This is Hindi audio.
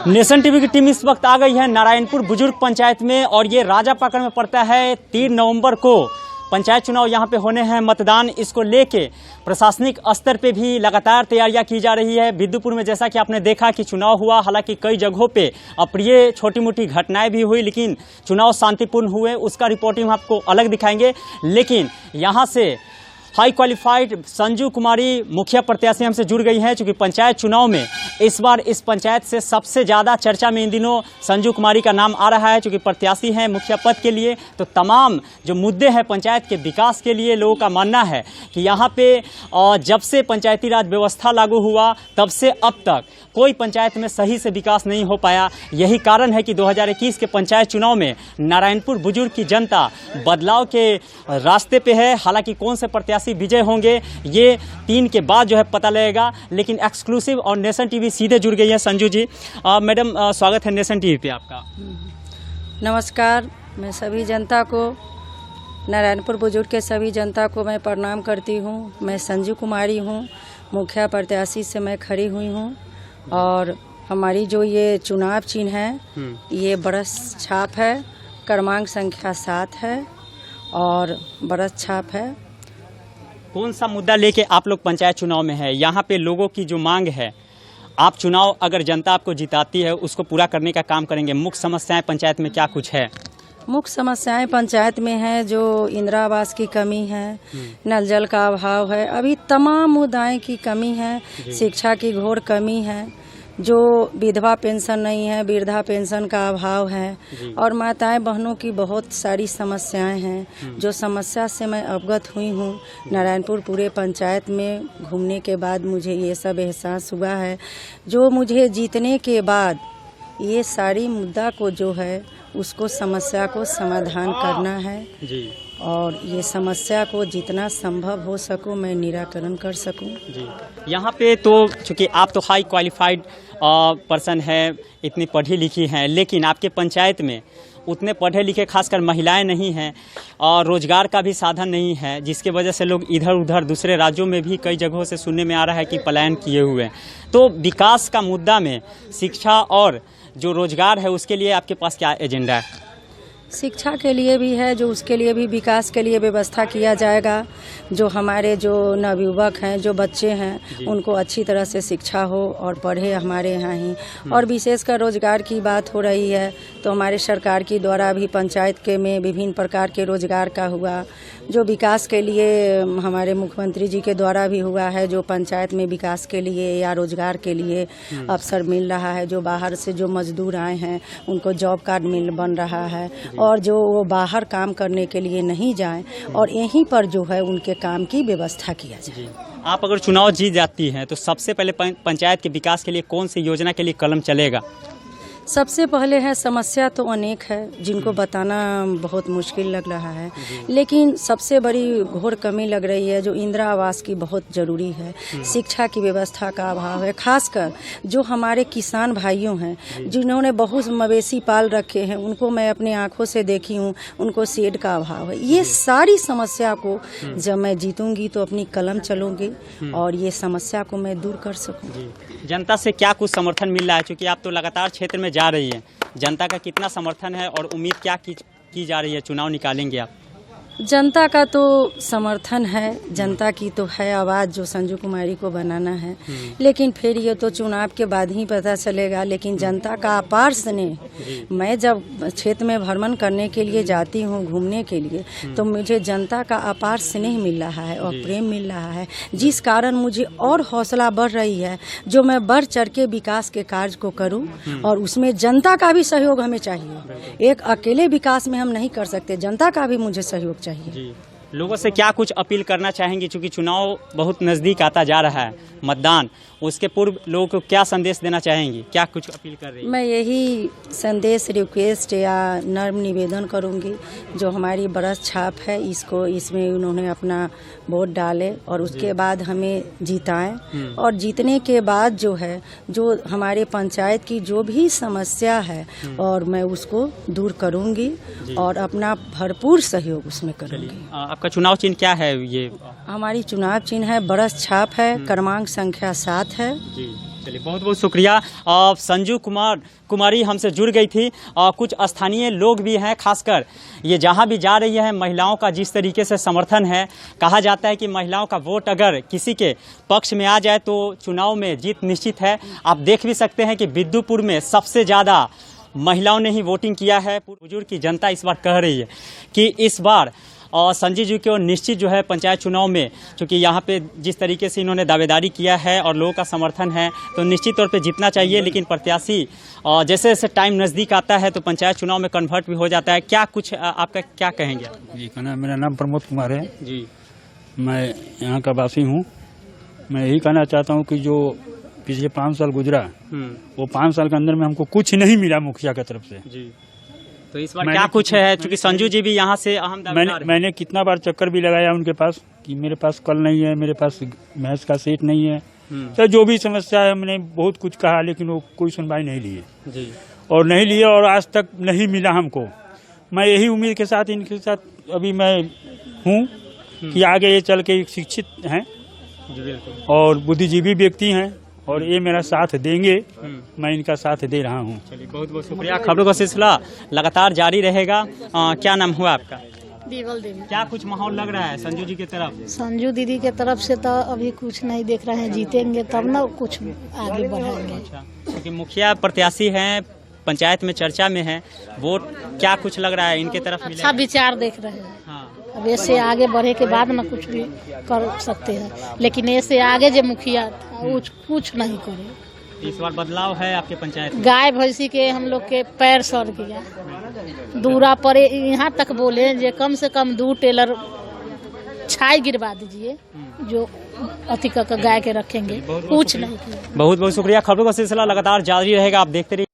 नेशन टीवी की टीम इस वक्त आ गई है नारायणपुर बुजुर्ग पंचायत में और ये राजापाकड़ में पड़ता है। 3 नवंबर को पंचायत चुनाव यहाँ पे होने हैं। मतदान इसको लेके प्रशासनिक स्तर पे भी लगातार तैयारियां की जा रही है। बिद्दुपुर में जैसा कि आपने देखा कि चुनाव हुआ, हालांकि कई जगहों पे अप्रिय छोटी मोटी घटनाएं भी हुई, लेकिन चुनाव शांतिपूर्ण हुए। उसका रिपोर्टिंग आपको अलग दिखाएंगे। लेकिन यहाँ से हाई क्वालिफाइड संजू कुमारी मुखिया प्रत्याशी हमसे जुड़ गई हैं, चूँकि पंचायत चुनाव में इस बार इस पंचायत से सबसे ज़्यादा चर्चा में इन दिनों संजू कुमारी का नाम आ रहा है। चूँकि प्रत्याशी हैं मुखिया पद के लिए, तो तमाम जो मुद्दे हैं पंचायत के विकास के लिए लोगों का मानना है कि यहाँ पे जब से पंचायती राज व्यवस्था लागू हुआ तब से अब तक कोई पंचायत में सही से विकास नहीं हो पाया। यही कारण है कि 2021 के पंचायत चुनाव में नारायणपुर बुजुर्ग की जनता बदलाव के रास्ते पे है। हालांकि कौन से प्रत्याशी विजय होंगे ये 3 के बाद जो है पता लगेगा। लेकिन एक्सक्लूसिव और नेशन टीवी सीधे जुड़ गई है संजू जी। मैडम स्वागत है नेशन टीवी पे आपका। नमस्कार। मैं सभी जनता को, नारायणपुर बुजुर्ग के सभी जनता को मैं प्रणाम करती हूँ। मैं संजू कुमारी हूँ, मुखिया प्रत्याशी से मैं खड़ी हुई हूँ। और हमारी जो ये चुनाव चिन्ह है ये बरस छाप है, क्रमांक संख्या 7 है और बरस छाप है। कौन सा मुद्दा लेके आप लोग पंचायत चुनाव में है? यहाँ पे लोगों की जो मांग है, आप चुनाव अगर जनता आपको जिताती है उसको पूरा करने का काम करेंगे। मुख्य समस्याएं पंचायत में क्या कुछ है? मुख्य समस्याएं पंचायत में है जो इंदिरा आवास की कमी है, नल जल का अभाव है, अभी तमाम मुद्दाएं की कमी है, शिक्षा की घोर कमी है, जो विधवा पेंशन नहीं है, वृद्धा पेंशन का अभाव है और माताएं बहनों की बहुत सारी समस्याएं हैं। जो समस्या से मैं अवगत हुई हूँ, नारायणपुर पूरे पंचायत में घूमने के बाद मुझे ये सब एहसास हुआ है। जो मुझे जीतने के बाद ये सारी मुद्दा को जो है उसको समस्या को समाधान करना है जी। और ये समस्या को जितना संभव हो सकूं मैं निराकरण कर सकूं जी। यहाँ पे तो चूँकि आप तो हाई क्वालिफाइड पर्सन है, इतनी पढ़ी लिखी हैं, लेकिन आपके पंचायत में उतने पढ़े लिखे खासकर महिलाएं नहीं हैं और रोजगार का भी साधन नहीं है, जिसके वजह से लोग इधर उधर दूसरे राज्यों में भी कई जगहों से सुनने में आ रहा है कि पलायन किए हुए हैं। तो विकास का मुद्दा में शिक्षा और जो रोजगार है उसके लिए आपके पास क्या एजेंडा है? शिक्षा के लिए भी है, जो उसके लिए भी विकास के लिए व्यवस्था किया जाएगा। जो हमारे जो नवयुवक हैं, जो बच्चे हैं, उनको अच्छी तरह से शिक्षा हो और पढ़े हमारे यहाँ ही। और विशेषकर रोजगार की बात हो रही है तो हमारे सरकार की द्वारा भी पंचायत के में विभिन्न प्रकार के रोजगार का हुआ, जो विकास के लिए हमारे मुख्यमंत्री जी के द्वारा भी हुआ है। जो पंचायत में विकास के लिए या रोजगार के लिए अवसर मिल रहा है। जो बाहर से जो मजदूर आए हैं उनको जॉब कार्ड बन रहा है और जो वो बाहर काम करने के लिए नहीं जाएं और यहीं पर जो है उनके काम की व्यवस्था किया जाए। आप अगर चुनाव जीत जाती हैं तो सबसे पहले पंचायत के विकास के लिए कौन सी योजना के लिए कलम चलेगा? सबसे पहले है, समस्या तो अनेक है जिनको बताना बहुत मुश्किल लग रहा है, लेकिन सबसे बड़ी घोर कमी लग रही है जो इंदिरा आवास की बहुत ज़रूरी है। शिक्षा की व्यवस्था का अभाव है, खासकर जो हमारे किसान भाइयों हैं जिन्होंने बहुत मवेशी पाल रखे हैं, उनको मैं अपनी आंखों से देखी हूँ, उनको शेड का अभाव है। ये सारी समस्या को जब मैं जीतूंगी तो अपनी कलम चलूंगी और ये समस्या को मैं दूर कर सकूँ। जनता से क्या कुछ समर्थन मिल रहा है, क्योंकि आप तो लगातार क्षेत्र में जा रही है, जनता का कितना समर्थन है और उम्मीद क्या की जा रही है? चुनाव निकालेंगे आप? जनता का तो समर्थन है, जनता की तो है आवाज़ जो संजू कुमारी को बनाना है, लेकिन फिर ये तो चुनाव के बाद ही पता चलेगा। लेकिन जनता का अपार स्नेह, मैं जब क्षेत्र में भ्रमण करने के लिए जाती हूँ घूमने के लिए, तो मुझे जनता का अपार स्नेह मिल रहा है और प्रेम मिल रहा है, जिस कारण मुझे और हौसला बढ़ रही है जो मैं बढ़ चढ़ के विकास के कार्य को करूँ। और उसमें जनता का भी सहयोग हमें चाहिए। एक अकेले विकास में हम नहीं कर सकते, जनता का भी मुझे सहयोग चाहिए। लोगों से क्या कुछ अपील करना चाहेंगे, क्योंकि चुनाव बहुत नज़दीक आता जा रहा है, मतदान, उसके पूर्व लोगों को क्या संदेश देना चाहेंगी? क्या कुछ अपील कर रही है? मैं यही संदेश, रिक्वेस्ट या नर्म निवेदन करूंगी, जो हमारी बरस छाप है इसमें उन्होंने अपना वोट डाले और उसके बाद हमें जिताएं। और जीतने के बाद जो है, जो हमारे पंचायत की जो भी समस्या है और मैं उसको दूर करूंगी और अपना भरपूर सहयोग उसमें करूंगी। आपका चुनाव चिन्ह क्या है? ये हमारी चुनाव चिन्ह है, बरस छाप है, क्रमांक संख्या 7 है। चलिए बहुत बहुत शुक्रिया। संजू कुमारी हमसे जुड़ गई थी। कुछ स्थानीय लोग भी हैं, खासकर ये जहां भी जा रही है महिलाओं का जिस तरीके से समर्थन है, कहा जाता है कि महिलाओं का वोट अगर किसी के पक्ष में आ जाए तो चुनाव में जीत निश्चित है। आप देख भी सकते हैं कि बिद्दुपुर में सबसे ज़्यादा महिलाओं ने ही वोटिंग किया है। बुजुर्ग की जनता इस बार कह रही है कि इस बार और संजय जी को निश्चित जो है पंचायत चुनाव में, क्योंकि यहाँ पे जिस तरीके से इन्होंने दावेदारी किया है और लोगों का समर्थन है, तो निश्चित तौर पे जीतना चाहिए। लेकिन प्रत्याशी जैसे जैसे टाइम नज़दीक आता है तो पंचायत चुनाव में कन्वर्ट भी हो जाता है। क्या कुछ आपका क्या कहेंगे? जी मेरा नाम प्रमोद कुमार है जी, मैं यहाँ का वासी हूँ। मैं यही कहना चाहता हूँ कि जो पिछले 5 साल गुजरा, वो 5 साल के अंदर में हमको कुछ नहीं मिला मुखिया की तरफ से। जी, तो इस बार क्या कुछ है? क्योंकि संजू जी भी यहाँ से अहम दावेदार हैं। मैंने कितना बार चक्कर भी लगाया उनके पास कि मेरे पास कल नहीं है, मेरे पास भैंस का सेट नहीं है, तो जो भी समस्या है मैंने बहुत कुछ कहा, लेकिन वो कोई सुनवाई नहीं लिए जी, और नहीं लिए और आज तक नहीं मिला हमको। मैं यही उम्मीद के साथ इनके साथ अभी मैं हूँ कि आगे ये चल के शिक्षित हैं और बुद्धिजीवी व्यक्ति हैं और ये मेरा साथ देंगे। मैं इनका साथ दे रहा हूँ। चलिए बहुत बहुत शुक्रिया। खबरों का सिलसिला लगातार जारी रहेगा। क्या नाम हुआ आपका? बीवल देवी। क्या कुछ माहौल लग रहा है संजू जी की तरफ? संजू दीदी के तरफ से तो अभी कुछ नहीं देख रहे हैं, जीतेंगे तब ना कुछ आगे बढ़ाएंगे। अच्छा, क्योंकि मुखिया प्रत्याशी हैं, पंचायत में चर्चा में है, वोट क्या कुछ लग रहा है इनके तरफ मिलेगा? अच्छा विचार देख रहे हैं। हाँ, अब ऐसे आगे बढ़े के बाद ना कुछ भी कर सकते हैं, लेकिन ऐसे आगे जो मुखिया था कुछ नहीं करे। इस बार बदलाव है आपके पंचायत में? गाय भैंसी के हम लोग के पैर सड़ गया, दूरा पर यहाँ तक बोले जे कम से कम 2 टेलर छाई गिरवा दीजिए, जो अति का गाय के रखेंगे, कुछ नहीं किया। बहुत बहुत शुक्रिया। खबरों का सिलसिला लगातार जारी रहेगा, आप देखते रहिए।